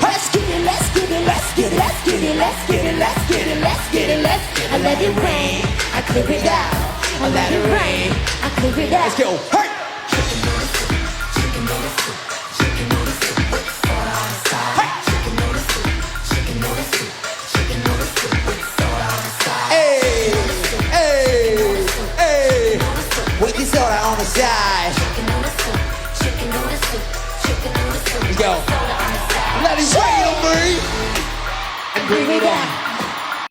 Let's get it, let's get it, let's get it, let's get it, let's get it, let's get it, let's get it, let's get it. I let it rain, I clear it out. I let it rain, I clear it out. Let's go. Hey! Chicken noodle soup, chicken noodle soup, chicken noodle soup with soda on the side. Hey! Chicken noodle soup, chicken noodle soup, chicken noodle soup with soda on the side. Hey! Hey! Hey! With the soda on the side. Chicken noodle soup, chicken noodle soup, chicken noodle soup. Let's go. Soda on the side. Let it rain on me. And bring it out.